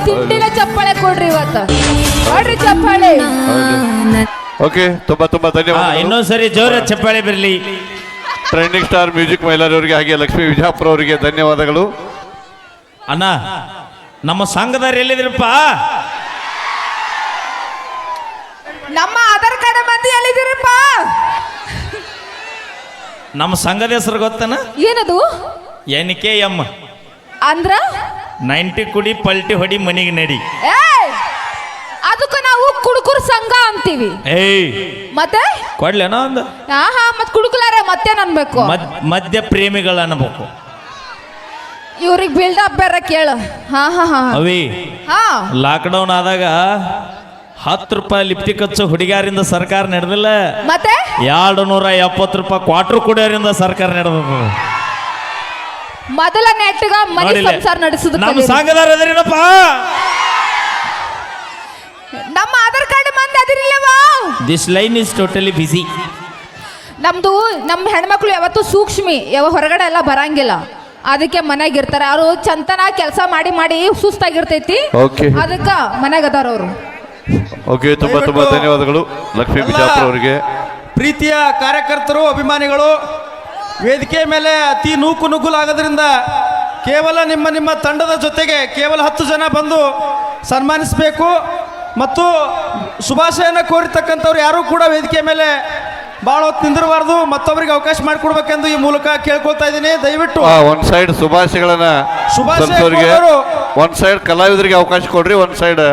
ತಿಂಡಿಲೆ ಚಪ್ಪಾಳೆ ಕೊಡ್ರಿ ಇವತ್ತು. ಕೊಡ್ರಿ ಚಪ್ಪಾಳೆ. ಓಕೆ, ತುಂಬಾ ತುಂಬಾ ಧನ್ಯವಾದ. ಇನ್ನೊಂದ್ಸರಿ ಜೋರ ಚಪ್ಪಾಳೆ ಬರಲಿ. ಟ್ರೆಂಡಿಂಗ್ ಸ್ಟಾರ್ ಮ್ಯೂಸಿಕ್ ಮೈಲಾರವರಿಗೆ ಹಾಗೆ ಲಕ್ಷ್ಮೀ ವಿಜಾಪುರ ಅವರಿಗೆ ಧನ್ಯವಾದಗಳು. ಅಣ್ಣ, ನಮ್ಮ ಸಂಘದವ್ರು ಎಲ್ಲಿದ್ರಪ್ಪ? ನಮ್ಮ ಆಧಾರ್ ಕಾರ್ಡ್ ಮಂದಿ ಎಲ್ಲಿದ್ದೀರಪ್ಪ? ನಮ್ಮ ಸಂಘದ ಹೆಸರು ಗೊತ್ತನ? ಏನದು? NKM ಅಂದ್ರ 90 ಕುಡಿ ಪಲ್ಟಿ ಹೊಡಿ ಮನಿಗೆ ನಡಿ. ಅದಕ್ಕ ನಾವು ಕುಡುಕುರ್ ಸಂಘ ಅಂತೀವಿ. ಏಯ್ ಮತ್ತೆ ಕೊಡ್ಲೇನೋ ಒಂದು. ಹಾ ಮತ್ ಕುಡುಕಲಾರೆ ಮತ್ತೇನ್ ಅನ್ಬೇಕು? ಮದ್ಯ ಪ್ರೇಮಿಗಳು ಅನ್ಬೇಕು. ಇವ್ರಿಗೆ ಬಿಲ್ಡಪ್ ಬೇರೆ ಕೇಳು. ಹಾ ಹಾ ಹಾ ಅವಿ, ಹಾ ಲಾಕ್ಡೌನ್ ಆದಾಗ 10 ರೂಪಾಯಿ ಲಿಪ್ಟಿಕ್ ಹಚ್ಚೋ ಹುಡುಗಿಯರಿಂದ ಸರ್ಕಾರ ನಡೆದಿಲ್ಲ. ಮತ್ತೆ 270 ರೂಪಾಯಿ ಕ್ವಾರ್ಟರ್ ಕುಡಿಯೋರಿಂದ ಸರ್ಕಾರ ನಡೆದ. ಮೊದಲ ನೆಟ್ಗ ಮನೆ ಸಂಸಾರ ನಡೆಸುದು ನಮ್ಮ ಸಂಘದಾರ ಅದ್ರೇನಪ್ಪ? ನಮ್ಮ ಆಧಾರ್ ಕಾರ್ಡ್ ಮಂದಿ ಅದಿರಿಲ್ಲವಾ? This line is totally busy. ನಮ್ದು ನಮ್ಮ ಹೆಣ್ಮಕ್ಳು ಯಾವತ್ತೂ ಸೂಕ್ಷ್ಮಿ, ಹೊರಗಡೆ ಎಲ್ಲ ಬರಂಗಿಲ್ಲ. ಅದಕ್ಕೆ ಮನೆಯಾಗ ಇರ್ತಾರೆ ಅವರು. ಚಂತನ ಕೆಲಸ ಮಾಡಿ ಮಾಡಿ ಸುಸ್ತಾಗಿರ್ತೈತಿ. ಅದಕ್ಕ ಮನೆಯಾಗ ಅದಾರ ಅವರು. ಓಕೆ, ತುಂಬಾ ತುಂಬಾ ಧನ್ಯವಾದಗಳು ಲಕ್ಷ್ಮೀ ವಿಜಾಪುರ ಅವರಿಗೆ. ಪ್ರೀತಿಯ ಕಾರ್ಯಕರ್ತರು, ಅಭಿಮಾನಿಗಳು, ವೇದಿಕೆ ಮೇಲೆ ಅತಿ ನುಗ್ಗುಲಾಗೋದ್ರಿಂದ ಕೇವಲ ನಿಮ್ಮ ತಂಡದ ಜೊತೆಗೆ ಕೇವಲ 10 ಜನ ಬಂದು ಸನ್ಮಾನಿಸಬೇಕು. ಮತ್ತು ಶುಭಾಶಯನ ಕೋರಿರ್ತಕ್ಕಂಥವ್ರು ಯಾರೂ ಕೂಡ ವೇದಿಕೆ ಮೇಲೆ ಭಾಳ ಹೊತ್ತು ನಿಂದಿರಬಾರ್ದು. ಮತ್ತೊಬ್ಬರಿಗೆ ಅವಕಾಶ ಮಾಡಿಕೊಡ್ಬೇಕೆಂದು ಈ ಮೂಲಕ ಕೇಳ್ಕೊಳ್ತಾ ಇದ್ದೀನಿ. ದಯವಿಟ್ಟು ಒಂದ್ ಸೈಡ್ ಶುಭಾಶಯಗಳನ್ನ ಒಂದ್ ಸೈಡ್ ಕಲಾವಿದರಿಗೆ ಅವಕಾಶ ಕೊಡ್ರಿ, ಒಂದ್ ಸೈಡ್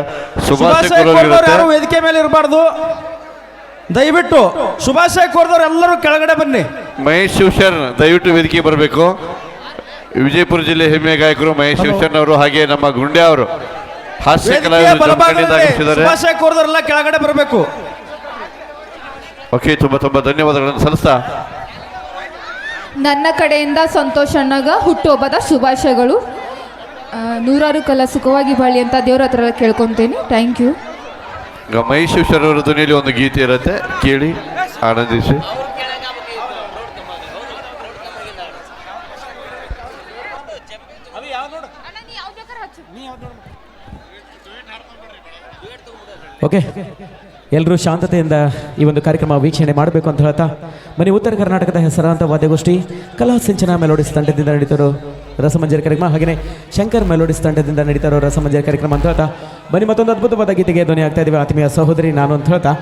ಶುಭಾಶಯ ಯಾರು ವೇದಿಕೆ ಮೇಲೆ ಇರಬಾರ್ದು. ದಯವಿಟ್ಟು ಶುಭಾಶಯ ಕೋರಿದವ್ರು ಎಲ್ಲರೂ ಕೆಳಗಡೆ ಬನ್ನಿ. ಮಹೇಶ್ ಶಿವಶರಣ್ ದಯವಿಟ್ಟು ವೇದಿಕೆ ಬರಬೇಕು. ವಿಜಯಪುರ ಜಿಲ್ಲೆ ಹೆಮ್ಮೆಯ ಗಾಯಕರು ಮಹೇಶ್ ಶಿವಶರಣ್ ಅವರು, ಹಾಗೆ ನಮ್ಮ ಗುಂಡೆ ಅವರು ಹಾಸ್ಯ ಕಲಾವಿದರು. ಶುಭಾಶಯ ಕೋರಿದವರೆಲ್ಲ ಕೆಳಗಡೆ ಬರಬೇಕು. ಓಕೆ, ತುಂಬಾ ತುಂಬಾ ಧನ್ಯವಾದಗಳನ್ನು ಸಲ್ಲಿಸ್ತಾ ನನ್ನ ಕಡೆಯಿಂದ ಸಂತೋಷ್ ಅಣ್ಣಗ ಹುಟ್ಟುಹಬ್ಬದ ಶುಭಾಶಯಗಳು. 100 ಕಾಲ ಸುಖವಾಗಿ ಬಾಳಿ ಅಂತ ದೇವ್ರ ಹತ್ರ ಕೇಳ್ಕೊಂತೀನಿ. Thank you. ಈಗ ಮಹೇಶ್ ಶಿವಶರಣ್ ಅವರ ಧ್ವನಿಯಲ್ಲಿ ಒಂದು ಗೀತೆ ಇರುತ್ತೆ, ಕೇಳಿ ಆನಂದಿಸಿ. ಓಕೆ, ಎಲ್ಲರೂ ಶಾಂತತೆಯಿಂದ ಈ ಒಂದು ಕಾರ್ಯಕ್ರಮ ವೀಕ್ಷಣೆ ಮಾಡಬೇಕು ಅಂತ ಹೇಳ್ತಾ ಬನ್ನಿ. ಉತ್ತರ ಕರ್ನಾಟಕದ ಹೆಸರಾಂತ ವಾದ್ಯಗೋಷ್ಠಿ ಕಲಾ ಸಿಂಚನ ಮೆಲೋಡಿಸ್ ತಂಡದಿಂದ ನಡೀತಾರೋ ರಸಮಂಜರಿ ಕಾರ್ಯಕ್ರಮ, ಹಾಗೆಯೇ ಶಂಕರ್ ಮೆಲೋಡಿಸ್ ತಂಡದಿಂದ ನಡೀತಾರೋ ರಸಮಂಜರಿ ಕಾರ್ಯಕ್ರಮ ಅಂತ ಹೇಳ್ತಾ ಬನ್ನಿ. ಮತ್ತೊಂದು ಅದ್ಭುತವಾದ ಗೀತೆಗೆ ಧ್ವನಿ ಆಗ್ತಾ ಇದ್ದೀವಿ ಆತ್ಮೀಯ ಸಹೋದರಿ ನಾನು ಅಂತ ಹೇಳ್ತಾ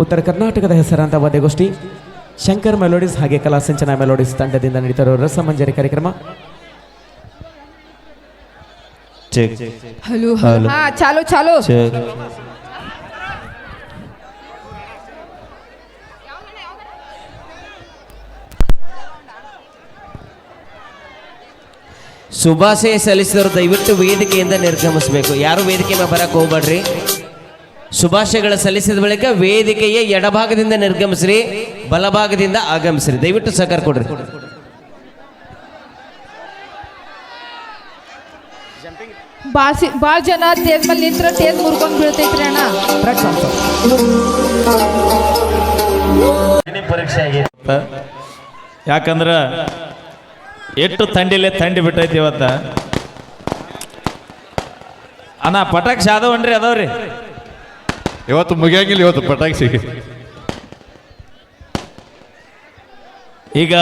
ಉತ್ತರ ಕರ್ನಾಟಕದ ಹೆಸರಾಂತ ವಾದ್ಯಗೋಷ್ಠಿ ಶಂಕರ್ ಮೆಲೋಡಿಸ್ ಹಾಗೆ ಕಲಾ ಸಿಂಚನ ಮೆಲೋಡಿಸ್ ತಂಡದಿಂದ ನಡೀತಾರೋ ರಸಮಂಜರಿ ಕಾರ್ಯಕ್ರಮ. ಹಲೋ ಹಾ ಚಾಲು ಚಾಲು. ಶುಭಾಶಯ ಸಲ್ಲಿಸಿದವರು ದಯವಿಟ್ಟು ವೇದಿಕೆಯಿಂದ ನಿರ್ಗಮಿಸಬೇಕು. ಯಾರು ವೇದಿಕೆ ಮೇಲೆ ಬರಕ್ಕೆ ಹೋಗ್ಬೇಡ್ರಿ. ಶುಭಾಶಯಗಳ ಸಲ್ಲಿಸಿದ ಬಳಿಕ ವೇದಿಕೆಯ ಎಡಭಾಗದಿಂದ ನಿರ್ಗಮಿಸ್ರಿ, ಬಲಭಾಗದಿಂದ ಆಗಮಿಸ್ರಿ. ದಯವಿಟ್ಟು ಸಹಕಾರ ಕೊಡ್ರಿ. ಭಾಳ ಜನ ತೇಜ್ ಮೇಲೆ ನಿಂತ್ರ ತೇಜ್ ಮುರ್ಕೊಂಡು ಬೀಳ್ತೈತ್ರಿ ಅಣ್ಣ. ಪರೀಕ್ಷೆ ಆಗಿತ್ತು, ಯಾಕಂದ್ರೆ ಎಷ್ಟು ಥಂಡಿಲೇ ಥಂಡಿ ಬಿಟ್ಟೈತಿ ಇವತ್ತ. ಅಣ್ಣ ಪಟಾಕ್ಷಿ ಆದವನ್ರಿ ಅದಾವ್ರಿ, ಇವತ್ತು ಮುಗಿಯಂಗಿಲ್ಲ. ಇವತ್ತು ಪಟಾಕ್ಷಿ ಈಗ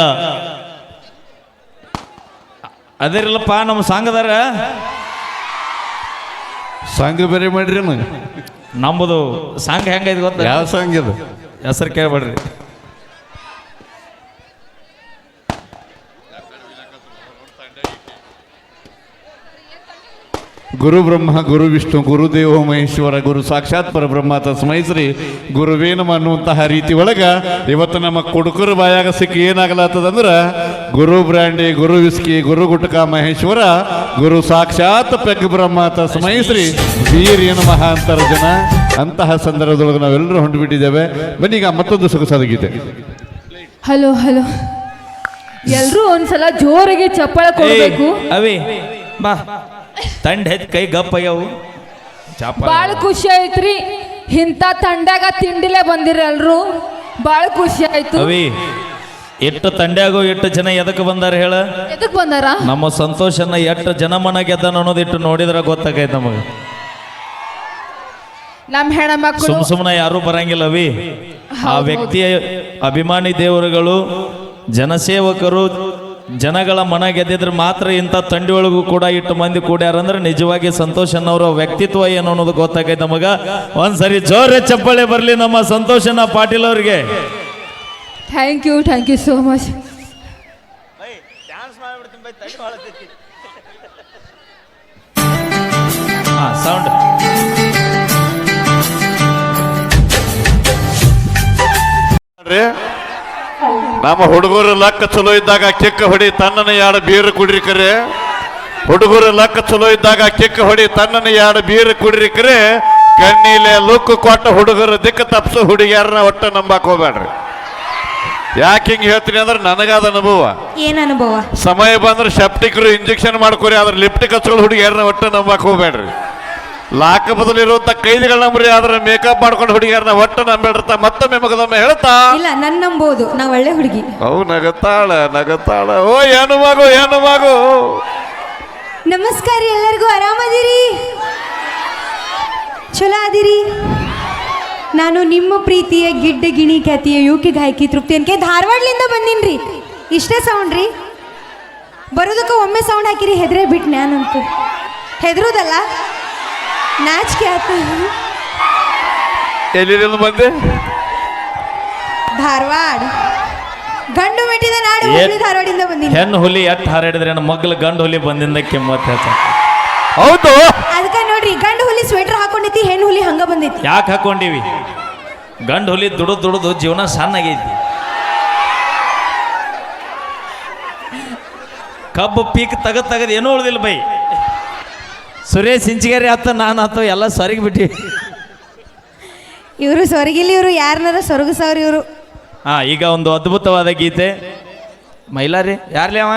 ಅದಿರಲ್ಲಪ್ಪ. ನಮ್ಮ ಸಂಘದಾರ ಸಾಂಗ್ ಬೇರೆ ಮಾಡ್ರಿ. ನಮ್ಮದು ಸಾಂಗ್ ಹೆಂಗೈತಿ ಗೊತ್ತ? ಯಾವ ಸಾಂಗ್ ಇದು? ಹೆಸರು ಕೇಳ್ಬೇಡ್ರಿ. ಗುರು ಬ್ರಹ್ಮ ಗುರು ವಿಷ್ಣು ಗುರುದೇವ ಮಹೇಶ್ವರ ಗುರು ಸಾಕ್ಷಾತ್ ಪರಬ್ರಹ್ಮ ತಸ್ಮೈ ಶ್ರೀ ಗುರುವೇ ನಮಃ ಅನ್ನುವಂತಹ ರೀತಿ ಒಳಗ ಇವತ್ತು ನಮ್ಮ ಕುಡುಕರ ಬಾಯಾಗ ಸಿಕ್ಕಿ ಏನಾಗಲಾತದಂದ್ರೆ ಗುರು ಬ್ರ್ಯಾಂಡಿ, ಗುರು ವಿಸ್ಕಿ, ಗುರು ಗುಟಕ ಮಹೇಶ್ವರ, ಗುರು ಸಾಕ್ಷಾತ್ ಪೆಗ್ ಬ್ರಹ್ಮ ತಸ್ಮೈ ಶ್ರೀ ವೀರ್ಯ ನಮಃ ಅಂತರ ಜನ. ಅಂತಹ ಸಂದರ್ಭದೊಳಗೆ ನಾವೆಲ್ಲರೂ ಹೊಂಟುಬಿಟ್ಟಿದ್ದೇವೆ. ಬನ್ನೀಗ ಮತ್ತೊಂದು ಸೊಗಸಾದ ಗೀತೆ. ಹಲೋ ಹಲೋ, ಎಲ್ರೂ ಒಂದ್ಸಲ ಜೋರಾಗಿ ಚಪ್ಪಾಳೆ ಕೊಡಬೇಕು. ಅವಿ ಬಾ, ತಂಡ ಹೆಚ್ಚು ಕೈ ಗಪ್ಪ ಆಗ್ಯಾವು. ಭಾಳ ಖುಷಿ ಆಯ್ತ್ರಿ. ಇಂಥ ತಂಡಾಗ ತಿಂಡಿಲೇ ಬಂದಿರ ಎಲ್ರು. ಭಾಳ ಖುಷಿ ಆಯ್ತು. ಅವಿ ಎಷ್ಟು ತಂಡ್ಯಾಗೋ ಎಷ್ಟು ಜನ ಎದಕ್ಕೆ ಬಂದಾರ ಹೇಳ ಎದಕ್ ಬಂದಾರ? ನಮ್ಮ ಸಂತೋಷನ ಎಷ್ಟು ಜನಮನ ಗೆದ್ದನ ಅನ್ನೋದಿಟ್ಟು ನೋಡಿದ್ರೆ ಗೊತ್ತಾಗೈತೆ ನಮಗೆ. ನಮ್ ಹೆಣ್ಮಕ್ಳು ಸುಮ್ಮನೆ ಯಾರು ಬರಂಗಿಲ್ಲವಿ. ಆ ವ್ಯಕ್ತಿಯ ಅಭಿಮಾನಿ ದೇವರುಗಳು, ಜನಸೇವಕರು, ಜನಗಳ ಮನ ಗೆದ್ದಿದ್ರೆ ಮಾತ್ರ ಇಂಥ ತಂಡಿ ಒಳಗೂ ಕೂಡ ಇಟ್ಟು ಮಂದಿ ಕೂಡ್ಯಾರಂದ್ರೆ ನಿಜವಾಗಿ ಸಂತೋಷನವರ ವ್ಯಕ್ತಿತ್ವ ಏನು ಅನ್ನೋದು ಗೊತ್ತಾಗೈತೆ ನಮಗ. ಒಂದ್ಸರಿ ಜೋರೇ ಚಪ್ಪಾಳೆ ಬರಲಿ ನಮ್ಮ ಸಂತೋಷನ ಪಾಟೀಲ್ ಅವ್ರಿಗೆ. Thank you so much. Sound ನಮ್ಮ ಹುಡುಗರು ಲಕ್ಕ ಚಲೋ ಇದ್ದಾಗ ಕಿಕ್ಕ ಹೊಡಿ ತನ್ನನ ಎರಡು ಬೀರು ಕುಡ್ರಿ ಕರೆ. ಹುಡುಗರು ಲಕ್ಕ ಚಲೋ ಇದ್ದಾಗ ಕಿಕ್ಕ ಹೊಡಿ ತನ್ನನ ಎರಡು ಬೀರು ಕುಡ್ರಿ ಕರೆ. ಕಣ್ಣೀಲೆ ಲುಕ್ ಕೊಟ್ಟ ಹುಡುಗರು ದಿಕ್ಕ ತಪ್ಸು ಹುಡುಗಿಯಾರನ್ನ ಒಟ್ಟ ನಂಬಾಕ್ ಹೋಗ್ಬೇಡ್ರಿ. ಯಾಕೆ ಹಿಂಗೆ ಹೇಳ್ತೀನಿ ಅಂದ್ರೆ ನನಗಾದ ಅನುಭವ. ಏನ್ ಅನುಭವ? ಸಮಯ ಬಂದ್ರೆ ಸೆಪ್ಟಿಕ್ರು ಇಂಜೆಕ್ಷನ್ ಮಾಡ್ಕೊರಿ, ಆದ್ರೆ ಲಿಪ್ಟಿಕ್ ಹಚ್ಕೊಂಡು ಹುಡುಗಿಯಾರನ್ನ ಒಟ್ಟ ನಂಬಾಕ್ ಹೋಗ್ಬೇಡ್ರಿ. ಲಾಕ ಬದಲಿರುವಂತ ಕೈದಿಗಳ ನಂಬ್ರಿ, ಆದ್ರೆ ಮೇಕಪ್ ಮಾಡ್ಕೊಂಡು ಹುಡುಗಿಯಾರನ್ನ ಒಟ್ಟ ನಂಬೇಡ್ರತ. ಮತ್ತೊಮ್ಮೆ ಮಗದೊಮ್ಮೆ ಹೇಳ್ತಾ ಇಲ್ಲ, ನನ್ ನಂಬೋದು, ನಾ ಒಳ್ಳೆ ಹುಡುಗಿ. ಅವು ನಗತಾಳ. ಓ ಏನು ಮಗು. ನಮಸ್ಕಾರ, ಎಲ್ಲರಿಗೂ ಆರಾಮದಿರಿ? ಚಲೋ ಅದಿರಿ? ನಾನು ನಿಮ್ಮ ಪ್ರೀತಿಯ ಗಿಡ್ಡ ಗಿಣಿ ಖ್ಯಾತಿಯ ಯುಕೆ ಗಾಯಕಿ ತೃಪ್ತಿ ಅನ್ಕೆ ಧಾರವಾಡಲಿಂದ ಬಂದೀನ್ರಿ. ಇಷ್ಟೇ ಸೌಂಡ್ ರೀ. ಬರೋದಕ್ಕೆ ಒಮ್ಮೆ ಸೌಂಡ್ ಹಾಕಿರಿ, ಹೆದ್ರೆ ಬಿಟ್ಟು ನಾನಂತೂ ಹೆದರೋದಲ್ಲ, ನಾಚಿಕೆ ಆತ. ಎಲ್ಲಿಂದ ಬಂದೆ? ಧಾರವಾಡ, ಗಂಡು ಮೆಟ್ಟಿದ ನಾಡು ಹುಬ್ಳಿ ಧಾರವಾಡಿಂದ ಬಂದೀನಿ. ಹೆಣ್ಣು ಹುಲಿ ಎಟ್ಟು ಹಾರಾಡಿದ್ರೆ ಮಗ್ಲು ಗಂಡು ಹುಲಿ ಬಂದಿಂದ ಕೆಮ್ಮತ್ ಹೇಳ್ತ. ಹೌದು, ಅದಕ್ಕೆ ನೋಡ್ರಿ, ಗಂಡು ಹುಲಿ ಸ್ವೆಟರ್ ಹಾಕೊಂಡೈತಿ, ಹೆಣ್ಣು ಹುಲಿ ಹಂಗ ಬಂದೈತಿ. ಯಾಕೆ ಹಾಕೊಂಡಿವಿ? ಗಂಡು ಹುಲಿ ದುಡಿದು ಜೀವನ ಸಣ್ಣಗೈತಿ. ಕಬ್ಬು ಪೀಕ್ ತೆಗದ್ ಏನೂ ಉಳ್ದಿಲ್ಲ ಬೈ. ಸುರೇಶ್ ಸಿಂಚಿಗೇರಿ ಆತ, ನಾನು ಆತ, ಎಲ್ಲ ಸರಿಗೆ ಬಿಟ್ಟಿ. ಇವರು ಸೊರಗಿಲ್ಲ, ಇವರು ಯಾರನ್ನಾರ ಸೊರಗಸವ್ರಿ ಇವರು. ಈಗ ಒಂದು ಅದ್ಭುತವಾದ ಗೀತೆ. ಮೈಲಾರಿ ಯಾರ್ಲಿ ಅವ?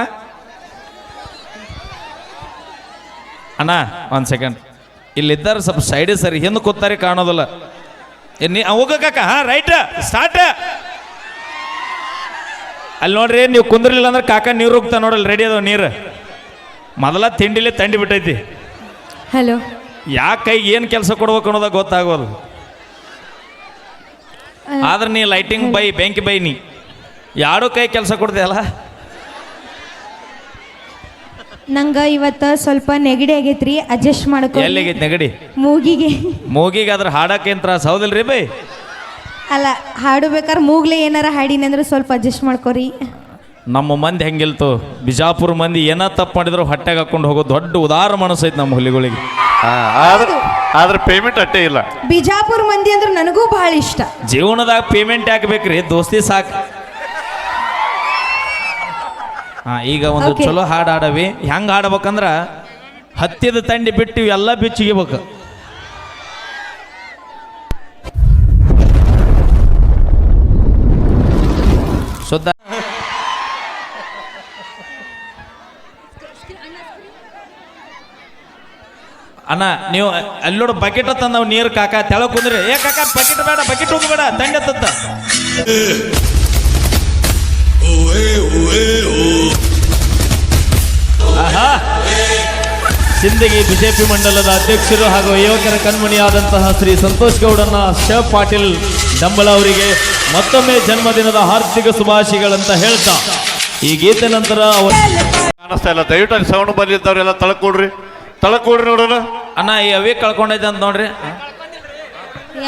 ಅಣ್ಣ ಒಂದು ಸೆಕೆಂಡ್, ಇಲ್ಲಿದ್ದಾರೆ ಸ್ವಲ್ಪ ಸೈಡ್ ಸರಿ, ಹಿಂದೆ ಕೂತಾರೆ ಕಾಣೋದಿಲ್ಲ. ಹೋಗಕ್ಕ. Right start. ಅಲ್ಲಿ ನೋಡ್ರಿ, ನೀವು ಕುಂದ್ರಲಿಲ್ಲ ಅಂದ್ರೆ ಕಾಕ ನೀರು ಹೋಗ್ತಾ ನೋಡಲ್ಲ, ರೆಡಿ ಅದಾವ ನೀರು. ಮೊದಲ ತಿಂಡಿಲೇ ತಂಡಿ ಬಿಟ್ಟೈತಿ. ಹಲೋ, ಯಾಕೆ ಕೈಗೆ ಏನು ಕೆಲಸ ಕೊಡ್ಬೇಕು ಅನ್ನೋದಾಗ ಗೊತ್ತಾಗೋದು. ಆದ್ರೆ ನೀ ಲೈಟಿಂಗ್ ಬೈ, ಬೆಂಕಿ ಬೈ, ನೀ ಯಾರೋ ಕೈ ಕೆಲಸ ಕೊಡ್ತೀಯಲ್ಲ. ನಂಗ ಇವತ್ತ ಸ್ವಲ್ಪ ನೆಗಡಿ ಆಗೈತ್ರಿ, ಅಡ್ಜಸ್ಟ್ ಮಾಡ್ಕೊ. ಎಲ್ಲಿಗೈತಿ ನೆಗಡಿ? ಮೂಗಿಗೆ ಅದ್ರ ಹಾಡಕ್ಕೆ ಏನು ತ್ರಾಸ ಹೌದಿಲ್ರಿ ಬೈ? ಅಲ್ಲ, ಹಾಡು ಬೇಕಾದ್ರೆ ಮೂಗ್ಲೆ ಏನಾರ ಹಾಡಿನ ಅಂದ್ರೆ ಸ್ವಲ್ಪ ಅಡ್ಜಸ್ಟ್ ಮಾಡ್ಕೊರಿ. ನಮ್ಮ ಮಂದಿ ಹೆಂಗಿಲ್ತು, ಬಿಜಾಪುರ ಮಂದಿ ಏನ ತಪ್ಪು ಮಾಡಿದ್ರು ಹೊಟ್ಟೆಗೆ ಹಾಕೊಂಡು ಹೋಗೋ ದೊಡ್ಡ ಉದಾರ ಮನಸ್ಸೈತಿ ನಮ್ಮ ಹುಲಿಗಳಿಗೆ. ಆದ್ರೆ ಪೇಮೆಂಟ್ ಅಟ್ಟೆ ಇಲ್ಲ. ಬಿಜಾಪುರ ಮಂದಿ ಅಂದ್ರೆ ನನಗೂ ಬಹಳ ಇಷ್ಟ. ಜೀವನದಾಗ ಪೇಮೆಂಟ್ ಯಾಕೆ ಬೇಕ್ರಿ, ದೋಸ್ತಿ ಸಾಕು. ಈಗ ಒಂದು ಚಲೋ ಹಾಡು ಹಾಡವಿ. ಹೆಂಗೆ ಹಾಡ್ಬೇಕಂದ್ರ ಹತ್ತಿದ ತಂಡಿ ಬಿಟ್ಟು ಎಲ್ಲ ಬಿಚ್ಚಿಗಿಬೇಕು. ಶುದ್ಧ ಅಣ್ಣ, ನೀವು ಅಲ್ಲೋಡು ಬಕೆಟ್ ತಂದ ನಾವು ನೀರು ಕಾಕ ತೆಳ ಕುಂದ್ರಿ. ಏ ಕಾಕ, ಬಕೆಟ್ ಬೇಡ, ಬಕೆಟ್ ಹೋಗಬೇಡ, ತಂಡ ತತ್ತ. ಸಿಂದಗಿ ಬಿಜೆಪಿ ಮಂಡಲದ ಅಧ್ಯಕ್ಷರು ಹಾಗೂ ಯುವಕರ ಕಣ್ಮಣಿಯಾದಂತಹ ಶ್ರೀ ಸಂತೋಷ್ ಗೌಡನ್ನ ಶ ಪಾಟೀಲ್ ಡಂಬಳ ಅವರಿಗೆ ಮತ್ತೊಮ್ಮೆ ಜನ್ಮದಿನದ ಹಾರ್ದಿಕ ಶುಭಾಶಯಗಳಂತ ಹೇಳ್ತಾ ಈ ಗೀತೆ ನಂತರ ಕಾಣಿಸ್ತಾ ಇಲ್ಲ. ದಯವಿಟ್ಟು ಅಲ್ಲಿ ಸೌಂಡ್ ಬಂದಿದ್ದವ್ರೆಲ್ಲ ತಳಕೊಡ್ರಿ ನೋಡೋಣ. ಅಣ್ಣ, ಈ ಅವೇ ಕಳ್ಕೊಂಡೈತೆ ಅಂತ ನೋಡ್ರಿ.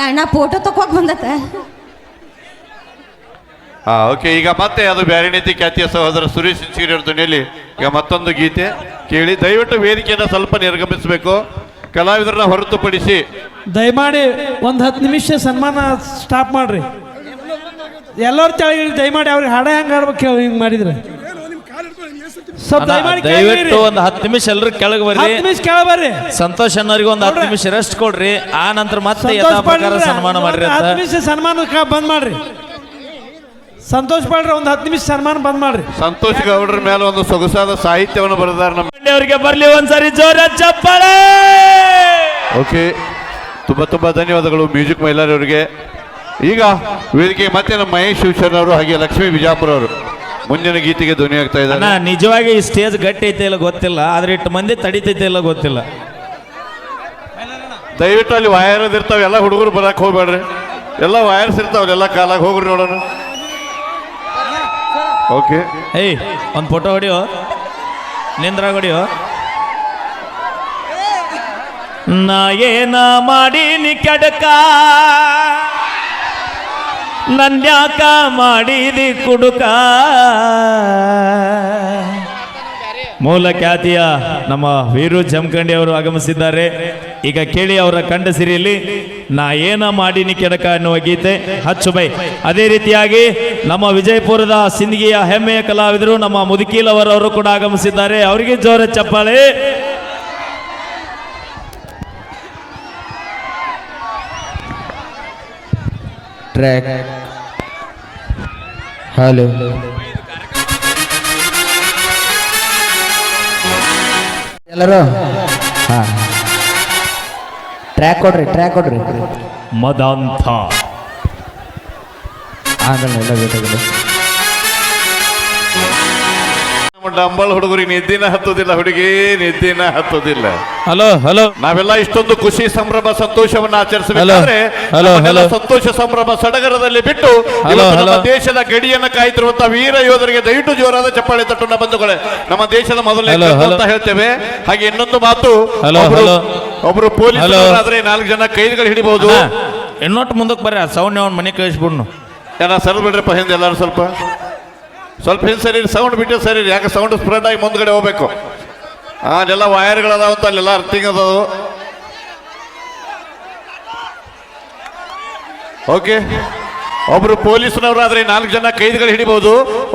ಅಣ್ಣ ಫೋಟೋ ತಕೋಕ್ ಬಂದತ್ತ. ಓಕೆ, ಈಗ ಮತ್ತೆ ಅದು ಬ್ಯಾರಿ ನೀತಿ ಖ್ಯಾತಿಯ ಸಹೋದರ ಸುರೇಶ್ ಸಿಂಚಿಗೇರಿ ಅವ್ರ ಧ್ವನಿಯಲ್ಲಿ ಈಗ ಮತ್ತೊಂದು ಗೀತೆ ಕೇಳಿ. ದಯವಿಟ್ಟು ವೇದಿಕೆಯನ್ನು ಸ್ವಲ್ಪ ನಿರ್ಗಮಿಸಬೇಕು. ಕಲಾವಿದರನ್ನ ಹೊರತುಪಡಿಸಿ ದಯಮಾಡಿ ಒಂದು 10 ನಿಮಿಷ ಸನ್ಮಾನ ಸ್ಟಾಪ್ ಮಾಡ್ರಿ. ಎಲ್ಲರೂ ತೆಳಗಿಳಿ, ದಯಮಾಡಿ ಅವ್ರಿಗೆ ಹಾಡ ಹೆಂಗೆ ಆಡ್ಬೇಕು ಹಿಂಗೆ ಮಾಡಿದ್ರೆ ಸ್ವಲ್ಪ ದಯವಿಟ್ಟು ಒಂದು 10 ನಿಮಿಷ ಎಲ್ಲರೂ ಕೆಳಗೆ ಬರ್ರಿ. 10 ನಿಮಿಷ ಕೆಳಗೆ ಬರ್ರಿ. ಸಂತೋಷ್ ಅನ್ನೋರಿಗೆ ಒಂದು 10 ನಿಮಿಷ ರೆಸ್ಟ್ ಕೊಡ್ರಿ. ಆ ನಂತರ ಮತ್ತೆ ಯಥಾ ಪ್ರಕಾರ ಸನ್ಮಾನ ಮಾಡ್ರಿ. 10 ನಿಮಿಷ ಸನ್ಮಾನ ಬಂದ್ ಮಾಡ್ರಿ. ಸಂತೋಷ್ ಪಾಡ್ರಿ, ಒಂದು 10 ನಿಮಿಷ ಸನ್ಮಾನ ಬಂದ್ ಮಾಡ್ರಿ. ಸಂತೋಷ್ ಗೌಡ್ರ ಮೇಲೆ ಒಂದು ಸೊಗಸಾದ ಸಾಹಿತ್ಯವನ್ನು ಬರೆದಾರ ನಮ್ಮ ಅವರಿಗೆ ಬರ್ಲಿ ಒಂದ್ಸರಿ ಜೋರ ಚಪ್ಪಾಳೆ. ಓಕೆ, ತುಂಬಾ ಧನ್ಯವಾದಗಳು ಮ್ಯೂಸಿಕ್ ಮೈಲಾರಿ ಅವರಿಗೆ. ಈಗ ವೇದಿಕೆ ಮತ್ತೆ ನಮ್ಮ ಮಹೇಶ್ ಶಿವಶರಣ ಅವರು ಹಾಗೆ ಲಕ್ಷ್ಮೀ ಬಿಜಾಪುರ ಅವರು ಮುಂದಿನ ಗೀತೆಗೆ ಧ್ವನಿ ಆಗ್ತಾ ಅಣ್ಣ ಇದ್ದಾರೆ. ನಿಜವಾಗಿ ಈ ಸ್ಟೇಜ್ ಗಟ್ಟಿ ಐತೆ ಇಲ್ಲ ಗೊತ್ತಿಲ್ಲ ಆದ್ರೆ ಇಟ್ಟು ಮಂದಿ ತಡಿತೈತೆ ಇಲ್ಲ ಗೊತ್ತಿಲ್ಲ. ದಯವಿಟ್ಟು ಅಲ್ಲಿ ವಯರ್ಸ್ ಇರ್ತಾವೆ, ಎಲ್ಲ ಹುಡುಗರು ಬರಕ್ ಹೋಗ್ಬೇಡ್ರಿ. ಎಲ್ಲ ವಯರ್ಸ್ ಇರ್ತಾವಲ್ಲ, ಎಲ್ಲ ಕಾಲಾಗ ಹೋಗ್ರಿ ನೋಡೋಣ. ಓಕೆ, ಏಯ್ ಒಂದು ಫೋಟೋ ಹೊಡಿಯೋ, ನಿಂದ್ರಾಗ ಹೊಡಿಯೋ. ನಾ ಏನ ಮಾಡೀನಿ ಕೆಡಕ, ನನ್ಯಾಕ ಮಾಡಿದಿ ಕುಡುಕ. ಮೂಲ ಖ್ಯಾತಿಯ ನಮ್ಮ ವೀರು ಜಮಖಂಡಿ ಅವರು ಆಗಮಿಸಿದ್ದಾರೆ. ಈಗ ಕೇಳಿ ಅವರ ಕಂಠ ಸಿರಿಯಲ್ಲಿ ನಾ ಏನ ಮಾಡೀನಿ ಕೆಡಕ ಅನ್ನುವ ಗೀತೆ ಹಚ್ಚು ಬೈ. ಅದೇ ರೀತಿಯಾಗಿ ನಮ್ಮ ವಿಜಯಪುರದ ಸಿಂದಗಿಯ ಹೆಮ್ಮೆಯ ಕಲಾವಿದರು ನಮ್ಮ ಮುದುಕೀಲವರವರು ಕೂಡ ಆಗಮಿಸಿದ್ದಾರೆ. ಅವರಿಗೆ ಜೋರ ಚಪ್ಪಾಳೆ. ಟ್ರ್ಯಾಕ್ ಹಲೋ ಎಲ್ಲರೂ ಹಾಂ ಟ್ರ್ಯಾಕ್ ಕೊಡ್ರಿ ಮದಾಂತ ಆಮೇಲೆ ಎಲ್ಲ ಬೇಕಾಗಿದೆ. ನಮ್ಮ ಡಂಬಲ್ ಹುಡುಗರಿಗೆ ನಿದ್ದಿನ ಹತ್ತೋದಿಲ್ಲ, ಹುಡುಗಿ ನಿದ್ದಿನ ಹತ್ತೋದಿಲ್ಲ. ಹಲೋ ನಾವೆಲ್ಲ ಇಷ್ಟೊಂದು ಖುಷಿ ಸಂಭ್ರಮ ಸಂತೋಷವನ್ನ ಆಚರಿಸಬೇಕಾದ್ರೆ ನಮ್ಮನ್ನೆಲ್ಲ ಸಂತೋಷ ಸಂಭ್ರಮ ಸಡಗರದಲ್ಲಿ ಬಿಟ್ಟು ಇವತ್ತು ನಮ್ಮ ದೇಶದ ಗಡಿಯನ್ನ ಕಾಯ್ತಿರುವಂತಹ ವೀರ ಯೋಧರಿಗೆ ದಯವಿಟ್ಟು ಜೋರಾದ ಚಪ್ಪಾಳೆ ತಟ್ಟನ್ನ ಬಂಧುಗಳೇ. ನಮ್ಮ ದೇಶದ ಮೊದಲನೇ ಅಂತ ಹೇಳ್ತೇವೆ. ಹಾಗೆ ಇನ್ನೊಂದು ಮಾತು, ಒಬ್ರು ಪೊಲೀಸ್ ಆದ್ರೆ 4 ಜನ ಕೈದಿಗಳು ಹಿಡಿಬಹುದು. ಇನ್ನೊಟ್ಟು ಮುಂದಕ್ಕೆ ಬರ್ರಿ, ಸೌಂಡ್ ಅವ್ನ ಮನೆ ಕಳಿಸ್ಬಿಡ್ನು. ಏನ ಸರ್ ಬಿಡ್ರಪ್ಪ ಹಿಂದೆ ಎಲ್ಲರೂ ಸ್ವಲ್ಪ ಹಿಂದೆ ಸರಿ, ಸೌಂಡ್ ಬಿಟ್ಟು ಸರಿ. ಯಾಕೆ ಸೌಂಡ್ ಸ್ಪ್ರೆಡ್ ಆಗಿ ಮುಂದ್ಗಡೆ ಹೋಗ್ಬೇಕು. ಅಲ್ಲೆಲ್ಲ ವಯರ್ಗಳದಾವಂತ, ಅಲ್ಲೆಲ್ಲ ಅರ್ಥಿಂಗ್ ಅದಾವು. ಓಕೆ, ಒಬ್ರು ಪೊಲೀಸ್ನವರಾದ್ರೆ 4 ಜನ ಕೈದಿಗಳು ಹಿಡಿಬಹುದು.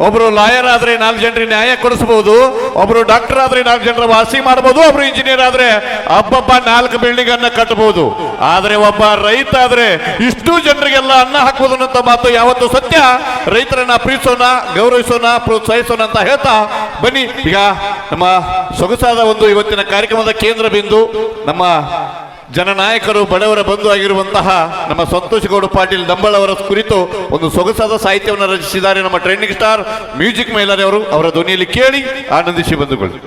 ಒಬ್ರು ಲಾಯರ್ ಆದ್ರೆ 4 ಜನರಿಗೆ ನ್ಯಾಯ ಕೊಡಿಸಬಹುದು. ಒಬ್ರು ಡಾಕ್ಟರ್ ಆದ್ರೆ 4 ಜನರ ವಾಸಿ ಮಾಡಬಹುದು. ಒಬ್ರು ಇಂಜಿನಿಯರ್ ಆದ್ರೆ ಹಬ್ಬಬ್ಬ 4 ಬಿಲ್ಡಿಂಗ್ ಅನ್ನ ಕಟ್ಟಬಹುದು. ಆದ್ರೆ ಒಬ್ಬ ರೈತ ಆದ್ರೆ ಇಷ್ಟು ಜನರಿಗೆಲ್ಲ ಅನ್ನ ಹಾಕಬಹುದು ಅನ್ನೋ ಮಾತು ಯಾವತ್ತು ಸತ್ಯ. ರೈತರನ್ನ ಪ್ರೀತಿಸೋಣ, ಗೌರವಿಸೋಣ, ಪ್ರೋತ್ಸಾಹಿಸೋಣ ಅಂತ ಹೇಳ್ತಾ ಬನ್ನಿ. ಈಗ ನಮ್ಮ ಸೊಗಸಾದ ಒಂದು ಇವತ್ತಿನ ಕಾರ್ಯಕ್ರಮದ ಕೇಂದ್ರ ಬಿಂದು ನಮ್ಮ ಜನನಾಯಕರು, ಬಡವರ ಬಂಧು ಆಗಿರುವಂತಹ ನಮ್ಮ ಸಂತೋಷ್ ಗೌಡ ಪಾಟೀಲ್ ಡಂಬಳ ಅವರ ಕುರಿತು ಒಂದು ಸೊಗಸಾದ ಸಾಹಿತ್ಯವನ್ನು ರಚಿಸಿದ್ದಾರೆ ನಮ್ಮ ಟ್ರೆಂಡಿಂಗ್ ಸ್ಟಾರ್ ಮ್ಯೂಸಿಕ್ ಮೈಲಾರಿ ಅವರು. ಅವರ ಧ್ವನಿಯಲ್ಲಿ ಕೇಳಿ ಆನಂದಿಸಿ ಬಂಧುಗಳು.